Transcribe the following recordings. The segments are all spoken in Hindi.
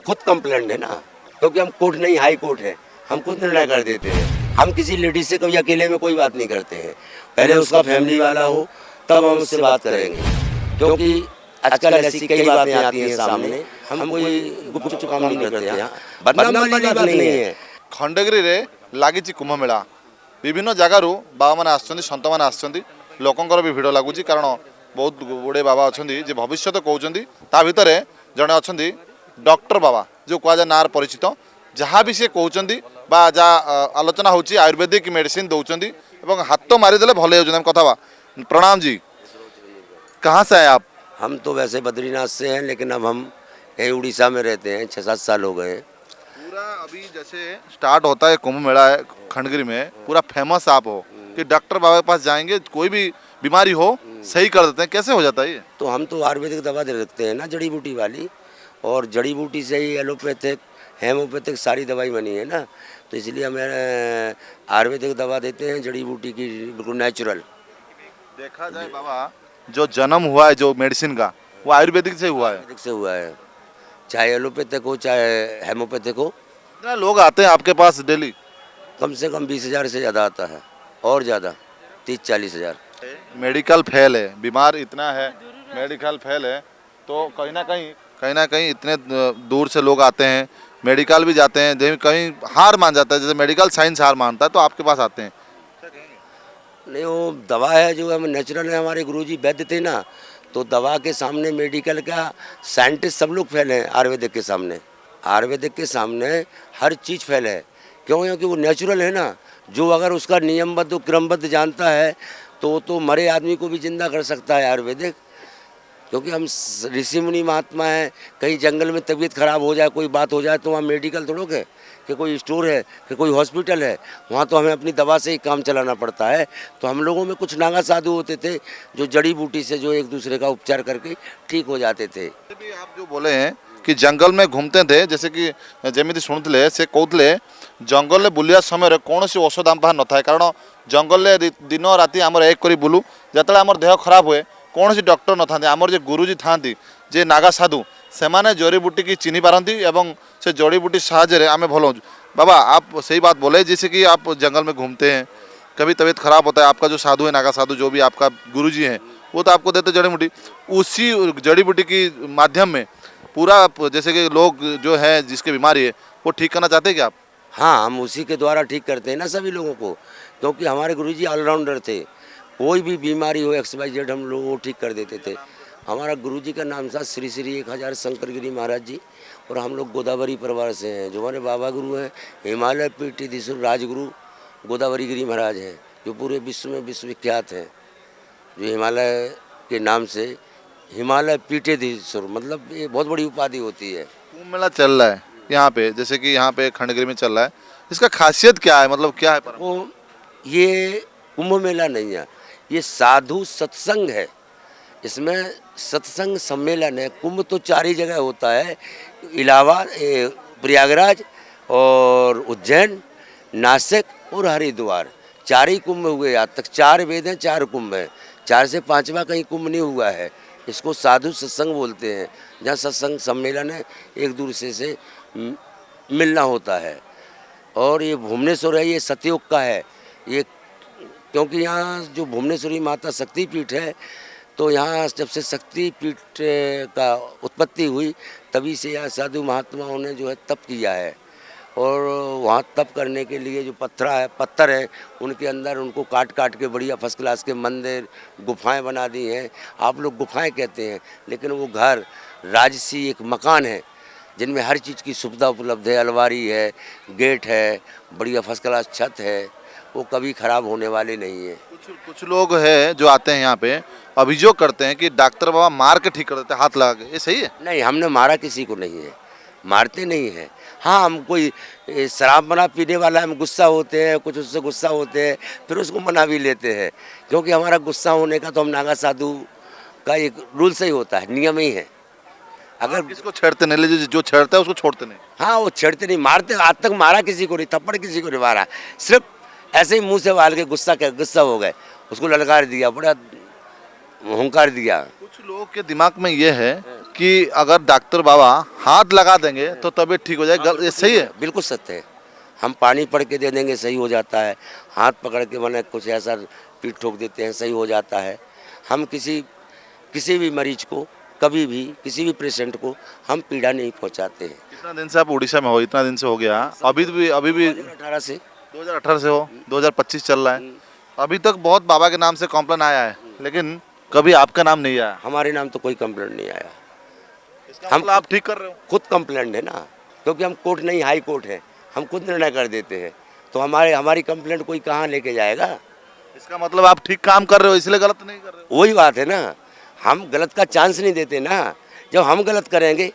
खुद कंप्लेंट है ना, क्योंकि हम कोर्ट नहीं हाई कोर्ट है, हम खुद निर्णय कर देते हैं। हम किसी लेडीज से कभी अकेले में कोई बात नहीं करते हैं, पहले उसका फैमिली वाला हो तब हम उससे बात करेंगे, क्योंकि आजकल ऐसी कई बातें आती हैं सामने, हम कोई गुपचुप काम नहीं करते हैं। बदनाम वाली बात नहीं है। खंडगिरी रे लागिची कुंभ मेला विभिन्न जगार बाबा मैंने आसछन्ति संत मैंने आसछन्ति लोकंकर भी भिड़ लगुच कारण बहुत गुड़े बाबा अच्छा जे भविष्य कहते ता भितर जड़े अच्छा डॉक्टर बाबा जो कहुए नार परिचित जहाँ भी सी कहते जहाँ आलोचना हो आयुर्वेदिक मेडिसिन दौरान और हाथ मारिदे भल हो कथा। प्रणाम जी, कहाँ से आए आप? हम तो वैसे बद्रीनाथ से हैं, लेकिन अब हम यहीं उड़ीसा में रहते हैं, 6-7 साल हो गए हैं। पूरा अभी जैसे स्टार्ट होता है कुंभ मेला है खंडगिरी में, पूरा फेमस आप हो कि डॉक्टर बाबा के पास जाएंगे कोई भी बीमारी हो सही कर देते हैं, कैसे हो जाता है ये? तो हम तो आयुर्वेदिक दवा दे रखते हैं ना, जड़ी बूटी वाली, और जड़ी बूटी से ही एलोपैथिक हेमोपैथिक सारी दवाई बनी है ना, तो इसलिए हमें आयुर्वेदिक दवा देते हैं, जड़ी बूटी की, बिल्कुल नेचुरल। देखा जाए बाबा, जो जन्म हुआ है जो मेडिसिन का वो आयुर्वेदिक से हुआ है। आयुर्वेदिक से हुआ है, चाहे एलोपैथिक हो चाहे हेमोपैथिक हो। कितना लोग आते हैं आपके पास डेली? कम से कम 20,000 से ज़्यादा आता है, और ज़्यादा 30-40 हज़ार। मेडिकल फेल है, बीमार इतना है, मेडिकल फेल है, तो कहीं ना कहीं इतने दूर से लोग आते हैं, मेडिकल भी जाते हैं, कहीं हार मान जाता है, जैसे मेडिकल साइंस हार मानता है तो आपके पास आते हैं। नहीं, वो दवा है जो हम नेचुरल है, हमारे गुरुजी वैद्य थे ना, तो दवा के सामने मेडिकल का साइंटिस्ट सब लोग फेल हैं, आयुर्वेदिक के सामने। आयुर्वेदिक के सामने हर चीज़ फेल है, क्यों? क्योंकि वो नेचुरल है ना, जो अगर उसका नियमबद्ध क्रमबद्ध जानता है तो मरे आदमी को भी जिंदा कर सकता है आयुर्वेदिक। क्योंकि हम ऋषि मुनि महात्मा हैं, कहीं जंगल में तबीयत खराब हो जाए, कोई बात हो जाए, तो वहाँ मेडिकल थोड़ो है कि कोई स्टोर है कि कोई हॉस्पिटल है, वहाँ तो हमें अपनी दवा से ही काम चलाना पड़ता है। तो हम लोगों में कुछ नागा साधु होते थे जो जड़ी बूटी से जो एक दूसरे का उपचार करके ठीक हो जाते थे। भी आप जो बोले हैं कि जंगल में घूमते थे, जैसे कि जमी शुणुले से कहते जंगल बुलिया समय कौन सी औषध आम पाखे न था, कारण जंगल दिन राति आम एक कर बुलू, जो आम देह खराब हुए कौन सी डॉक्टर न था, आमर जो गुरुजी था जे नागा साधु से माने जड़ी बूटी की चिन्ह पारती एवं से जड़ी बूटी साहाଯ୍य आम भल हो। बाबा आप सही बात बोले, जैसे कि आप जंगल में घूमते हैं, कभी तबीयत खराब होता है, आपका जो साधु है नागा साधु जो भी आपका गुरुजी हैं वो तो आपको देते जड़ी बूटी, उसी जड़ी बूटी की माध्यम में पूरा जैसे कि लोग जो है जिसकी बीमारी है वो ठीक करना चाहते हैं क्या आप? हाँ, हम उसी के द्वारा ठीक करते हैं ना सभी लोगों को, क्योंकि हमारे गुरुजी ऑलराउंडर थे, कोई भी बीमारी हो XYZ हम लोग वो ठीक कर देते थे। हमारा गुरुजी का नाम था श्री श्री 1000 शंकरगिरी महाराज जी, और हम लोग गोदावरी परिवार से हैं। जो हमारे बाबा गुरु हैं हिमालय पीठीधीश्वर राजगुरु गोदावरी गिरी महाराज हैं, जो पूरे विश्व में विश्वविख्यात हैं, जो हिमालय के नाम से हिमालय पीठीधीश्वर, मतलब ये बहुत बड़ी उपाधि होती है। कुंभ मेला चल रहा है यहाँ पे, जैसे कि यहाँ पे खंडगिरी में चल रहा है, इसका खासियत क्या है, मतलब क्या है? वो ये कुंभ मेला नहीं है, ये साधु सत्संग है, इसमें सत्संग सम्मेलन है। कुंभ तो 4 ही जगह होता है, इलाहाबाद, प्रयागराज और उज्जैन, नासिक और हरिद्वार, 4 ही कुंभ हुए आज तक। 4 वेद हैं, 4 कुंभ हैं, 4 से 5वां कहीं कुंभ नहीं हुआ है। इसको साधु सत्संग बोलते हैं, जहाँ सत्संग सम्मेलन है, एक दूसरे से मिलना होता है। और ये भुवनेश्वर है, ये सतयुग का है ये, क्योंकि यहाँ जो भुवनेश्वरी माता शक्तिपीठ है, तो यहाँ जब से शक्तिपीठ का उत्पत्ति हुई तभी से यहाँ साधु महात्माओं ने जो है तप किया है, और वहाँ तप करने के लिए जो पत्थर है उनके अंदर उनको काट काट के बढ़िया फर्स्ट क्लास के मंदिर गुफाएं बना दी हैं। आप लोग गुफाएं कहते हैं, लेकिन वो घर राजसी एक मकान है जिनमें हर चीज़ की सुविधा उपलब्ध है, अलमारी है, गेट है, बढ़िया फर्स्ट क्लास छत है, वो कभी ख़राब होने वाले नहीं है। कुछ लोग हैं जो आते हैं यहाँ पे अभियोग करते हैं कि डॉक्टर बाबा मार के ठीक कर देते हैं हाथ लगा के, ये सही है? नहीं, हमने मारा किसी को नहीं है, मारते नहीं हैं। हाँ, हम कोई शराब बना पीने वाला हम गुस्सा होते हैं, कुछ उससे गुस्सा होते हैं, फिर उसको मना भी लेते हैं, क्योंकि हमारा गुस्सा होने का तो हम नागा साधु का एक रूल से ही होता है, नियम ही है। अगर किसको छेड़ते नहीं, ले जो छेड़ता है उसको छोड़ते नहीं। हाँ, वो छेड़ते नहीं, मारते, आज तक मारा किसी को नहीं, थप्पड़ किसी को नहीं मारा, सिर्फ ऐसे ही मुंह से वाल के गुस्सा हो गए, उसको ललकार दिया, बड़ा हुंकार दिया। कुछ लोगों के दिमाग में ये है कि अगर डॉक्टर बाबा हाथ लगा देंगे तो तबीयत ठीक हो जाएगी, ये सही है? बिल्कुल सत्य है। हम पानी पढ़ के दे देंगे सही हो जाता है, हाथ पकड़ के मैंने कुछ ऐसा पीठ ठोक देते हैं सही हो जाता है। हम किसी भी मरीज को कभी भी किसी भी पेशेंट को हम पीड़ा नहीं पहुंचाते हैं। कितना दिन से आप उड़ीसा में हो? इतना दिन से हो गया, अभी भी 2018 से 2018 से हो, 2025 चल रहा है, अभी तक बहुत बाबा के नाम से कॉम्प्लेन आया है, लेकिन कभी आपका नाम नहीं आया। हमारे नाम तो कोई कंप्लेंट नहीं आया। इसका मतलब आप ठीक कर रहे हो। खुद कंप्लेंट है ना, क्योंकि हम कोर्ट नहीं हाई कोर्ट है, हम खुद निर्णय कर देते हैं। तो हमारी कंप्लेंट कोई कहाँ लेके जाएगा? इसका मतलब आप ठीक काम कर रहे हो, इसलिए गलत नहीं कर रहे हो। वही बात है ना, हम गलत का चांस नहीं देते ना। जब हम गलत करेंगे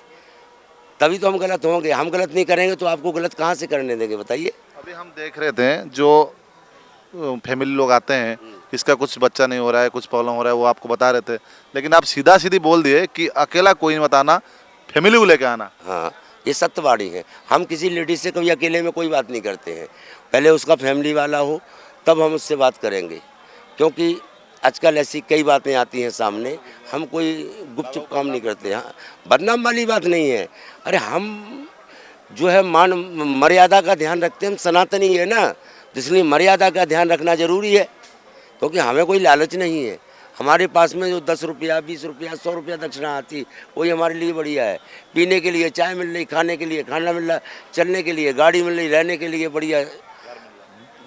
तभी तो हम गलत होंगे, हम गलत नहीं करेंगे तो आपको गलत कहाँ से करने देंगे बताइए। अभी हम देख रहे थे जो फैमिली लोग आते हैं, किसका कुछ बच्चा नहीं हो रहा है, कुछ प्रॉब्लम हो रहा है, वो आपको बता रहे थे, लेकिन आप सीधा सीधी बोल दिए कि अकेला कोई नहीं बताना, फैमिली को लेके आना। हाँ, ये सत्यवादी है। हम किसी लेडीज से कभी अकेले में कोई बात नहीं करते हैं, पहले उसका फैमिली वाला हो तब हम उससे बात करेंगे, क्योंकि आजकल ऐसी कई बातें आती हैं सामने। हम कोई गुपचुप काम नहीं करते। हाँ, बदनाम वाली बात नहीं है। अरे हम जो है मान मर्यादा का ध्यान रखते हैं, हम सनातनी है ना, इसलिए मर्यादा का ध्यान रखना जरूरी है, क्योंकि हमें कोई लालच नहीं है। हमारे पास में जो 10 रुपया 20 रुपया 100 रुपया दक्षिणा आती, वही हमारे लिए बढ़िया है। पीने के लिए चाय मिल रही, खाने के लिए खाना मिल रहा, चलने के लिए गाड़ी मिल रही, रहने के लिए बढ़िया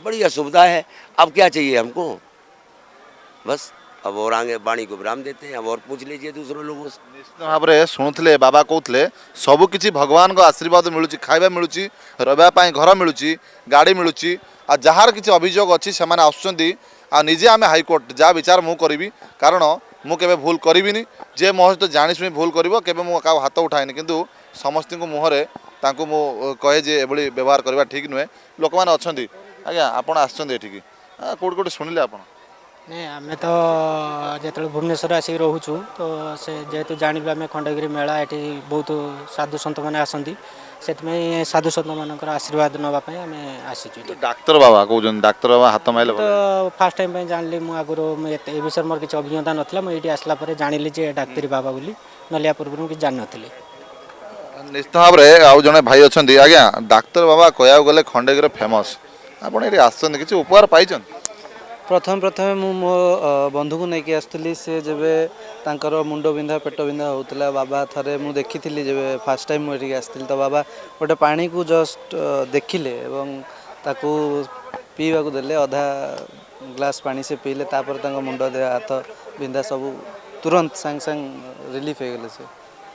बढ़िया सुविधा है। अब क्या चाहिए हमको? बस अब और आगे बाणी को विराम देते हैं। अब और पूछ लीजिए दूसरों लोगों से। निश्चित भाव शुणुले बाबा कहते सब किसी भगवान को आशीर्वाद मिलूँ, खाଇବା मिलूँ, रहा घर मिलूँ, गाड़ी मिलूँ, आ जार किसी अभियोग अच्छी से निजे आम हाईकोर्ट जहाँ विचार मु करी, कारण मुझे भूल करी जे मो सहित जाशुणी भूल कर हाथ उठाएनि, किंतु समस्त मुहर कहे जे एभली व्यवहार करवा ठीक नुहे। लोक मैंने अच्छा आज्ञा आपड़ आसटे कौट कौट शुणिले आप? नहीं आम तो जो भुवनेश्वर आसिक रोचु तो से जेहेतु जानवे आम खंडगिरी मेला ये बहुत साधु सत मैंने आसती से साधु सत मान आशीर्वाद नापी आम आसीचु। डाक्तर बाबा कहते डाक्तर बाबा हाथ माइल तो फास्ट टाइम जानली मुझे ए विषय मोर किसी अभिज्ञता नाला। मुझे आसला जानी जे डाक्तरी बाबा बोली, ना पूर्व कि जान नी। निश्चित भाव में आउ जड़े भाई अच्छा आज्ञा डाक्तर बाबा कहया गले खंडगिरी फेमस, आप किसी उपहार पाई? प्रथम मो बंधु को लेकिन आसती से जब तांकर मुंड बिंधा पेट बिंधा होता बाबा थे मुझे देखी जब फास्ट टाइम मुझे आसती तो बाबा गोटे पानी को जस्ट देखिले एवं ताकू पीवा को देले, अधा ग्लास पानी से पीले, तापर मुंड देह हाथ बिंधा सब तुरंत सांग सांग रिलीफ हो गले, से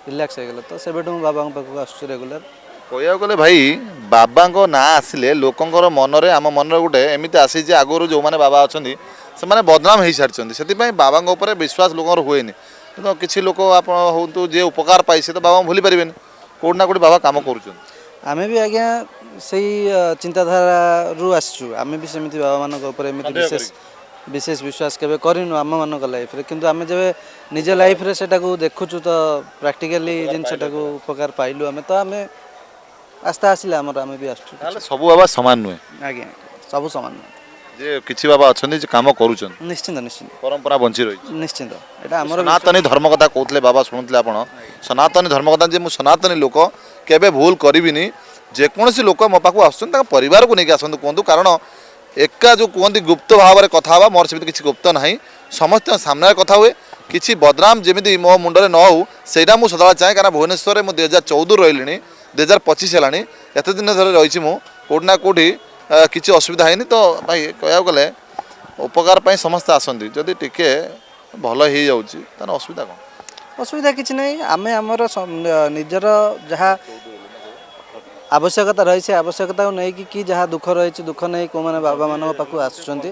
रिलैक्स हो गले। तो से बाबा पाखक आसु रेगुलर। कहया गले भाई बाबा ना आसिले लोकंर मनरे आम मन गोटे एमती आसी आगुरी जो मैंने बाबा अच्छा से मैंने बदनाम हो सारी से बाबा विश्वास लोक हुए तो किसी लोक आप जे उपकार पाई से तो बाबा भूली पारे कौटना कौटी बाबा कम कर। आमे भी आज्ञा से चिंताधारा रू आसचु, आमे भी सेमती बाबा मान विशेष विश्वास केवे करिनु आम मान लाइफ रे, किंतु आमे जब निज लाइफ रे सेटा को देखुचु तो प्रैक्टिकली जिनटा को उपकार पाइलु आमे, तो आमे आस्था आसिले आमर आमे भी आसचु। सब बाबा समान नुहे? आज्ञा सब समान जे किछि बाबा अच्छा काम करुछन निश्चिंत निश्चिंत परंपरा बंची रही निश्चिंत। एटा हमर सनातनी धर्म कथा कहते बाबा शुणुले आप सनातनी धर्म कथा जे मु सनातनी लोक केबे भूल करिबिनी, जेकोसी लोक मो पाखु आसुछन ताका परिवार को लेके आसंतु कहतु, कारण एका जो कहते गुप्त भाव में कथा हवा मोर से किसी गुप्त ना, समस्त सामने कथा हुए, किसी बदनाम जमी मो मुंडे न हो सहीटा मुझे सदा चाहे, कारण भुवनेश्वर में 2014 रही 2025 है एत दिन धर रही कौटना कौटी किसी असुविधा है। तो भाई कहया गले उपकार पाई समस्त आसती, जदि टिके भल हो जाए असुविधा कौन? असुविधा किसी ना, आम आमर निजर जहाँ आवश्यकता रही आवश्यकता को नहीं कि जहाँ दुख रही दुख नहीं कौ मैंने बाबा मान पाक आसुँच,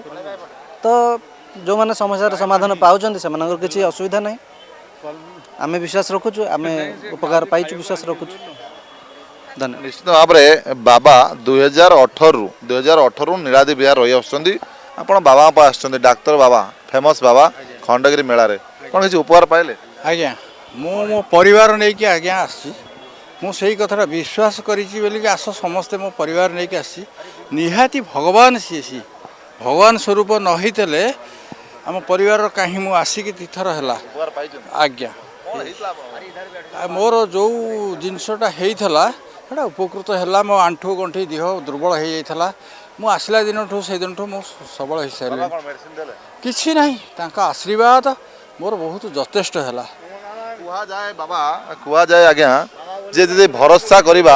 तो जो मैंने समस्या समाधान पाँच से किसी असुविधा नहीं। आम विश्वास रखुचु, आम उपकार पाइचु विश्वास रखुचु। धन्यवाद। निश्चित भाव में बाबा 2018 नीलाद्रि विहार रही आसुँच, आप बाबा आस डाक्तर बाबा फेमस बाबा खंडगिरी मेला कौन किसी उपहार पाइले? आज्ञा मो परिवार नहीं कि आज्ञा आसी मुझे कथा विश्वास करी आस समस्ते मो परिवार नहीं आसी निहाती भगवान सी भगवान स्वरूप नहींले आम परिवार कहीं मु आसिक तीथर है। आज्ञा ମୋର ଯେଉଁ ଜିନିଷଟା ହେଇଥିଲା ସେଇଟା ଉପକୃତ ହେଲା। ମୋ ଆଣ୍ଠୁ ଗଣ୍ଠି ଦେହ ଦୁର୍ବଳ ହେଇଯାଇଥିଲା। ମୁଁ ଆସିଲା ଦିନଠୁ ସେଇଦିନଠୁ ମୁଁ ସବଳ ହେଇସାରିଲିଣି। କିଛି ନାହିଁ, ତାଙ୍କ ଆଶୀର୍ବାଦ ମୋର ବହୁତ ଯଥେଷ୍ଟ ହେଲା। କୁହାଯାଏ ବାବା, କୁହାଯାଏ ଆଜ୍ଞା ଯେ ଯଦି ଭରସା କରିବା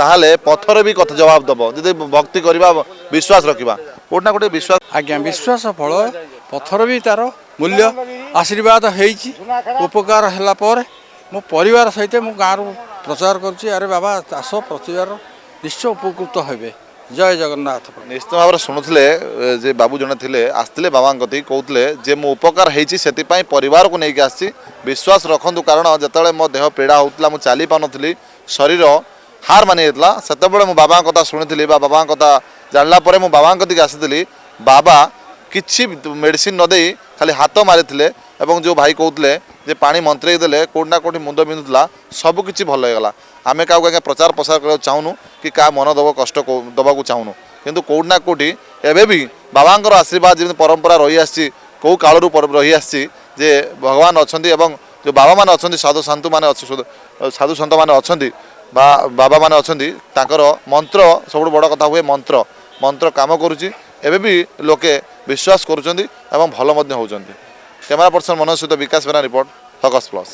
ତାହେଲେ ପଥର ବି କଥା ଜବାବ ଦେବ। ଯଦି ଭକ୍ତି କରିବା, ବିଶ୍ୱାସ ରଖିବା, କୋଉଠି ନା କୋଉଠି ବିଶ୍ୱାସ। ଆଜ୍ଞା, ବିଶ୍ୱାସ ଫଳ ପଥର ବି ତାର ମୂଲ୍ୟ। ଆଶୀର୍ବାଦ ହେଇଛି, ଉପକାର ହେଲା ପରେ ମୋ ପରିବାର ସହିତ ମୁଁ ଗାଁରୁ ପ୍ରଚାର କରୁଛି, ଆରେ ବାବା ଆସ ପ୍ରତିବାର ନିଶ୍ଚୟ ଉପକୃତ ହେବେ। ଜୟ ଜଗନ୍ନାଥ। ନିଶ୍ଚିତ ଭାବରେ ଶୁଣୁଥିଲେ ଯେ ବାବୁ ଜଣେ ଥିଲେ, ଆସିଥିଲେ ବାବାଙ୍କ କତିକି, କହୁଥିଲେ ଯେ ମୁଁ ଉପକାର ହେଇଛି ସେଥିପାଇଁ ପରିବାରକୁ ନେଇକି ଆସିଛି, ବିଶ୍ୱାସ ରଖନ୍ତୁ। କାରଣ ଯେତେବେଳେ ମୋ ଦେହ ପୀଡ଼ା ହେଉଥିଲା, ମୁଁ ଚାଲି ପାରୁନଥିଲି, ଶରୀର ହାର ମାନିଯାଇଥିଲା, ସେତେବେଳେ ମୁଁ ବାବାଙ୍କ କଥା ଶୁଣିଥିଲି ବା ବାବାଙ୍କ କଥା ଜାଣିଲା ପରେ ମୁଁ ବାବାଙ୍କ କତିକି ଆସିଥିଲି। ବାବା କିଛି ମେଡ଼ିସିନ ନ ଦେଇ ଖାଲି ହାତ ମାରିଥିଲେ ଏବଂ ଯେଉଁ ଭାଇ କହୁଥିଲେ ଯେ ପାଣି ମନ୍ତ୍ରେଇ ଦେଲେ କେଉଁଠି ନା କେଉଁଠି ମୁଣ୍ଡ ବିନ୍ଧୁଥିଲା, ସବୁକିଛି ଭଲ ହେଇଗଲା। ଆମେ କାହାକୁ ଆଜ୍ଞା ପ୍ରଚାର ପ୍ରସାର କରିବାକୁ ଚାହୁଁନୁ କି କାହା ମନ ଦେବ କଷ୍ଟ ଦେବାକୁ ଚାହୁଁନୁ, କିନ୍ତୁ କେଉଁଠି ନା କେଉଁଠି ଏବେ ବି ବାବାଙ୍କର ଆଶୀର୍ବାଦ ଯେମିତି ପରମ୍ପରା ରହିଆସିଛି, କେଉଁ କାଳରୁ ରହିଆସିଛି ଯେ ଭଗବାନ ଅଛନ୍ତି ଏବଂ ଯେଉଁ ବାବାମାନେ ଅଛନ୍ତି, ସାଧୁ ସନ୍ତମାନେ ଅଛନ୍ତି ବା ବାବାମାନେ ଅଛନ୍ତି, ତାଙ୍କର ମନ୍ତ୍ର ସବୁଠୁ ବଡ଼ କଥା ହୁଏ। ମନ୍ତ୍ର କାମ କରୁଛି। ଏବେ ବି ଲୋକେ ବିଶ୍ୱାସ କରୁଛନ୍ତି ଏବଂ ଭଲ ମଧ୍ୟ ହେଉଛନ୍ତି। କ୍ୟାମେରା ପର୍ସନ ମନୋଜ ସହିତ ବିକାଶ ବେନା, ରିପୋର୍ଟ ଫୋକସ୍ ପ୍ଲସ୍।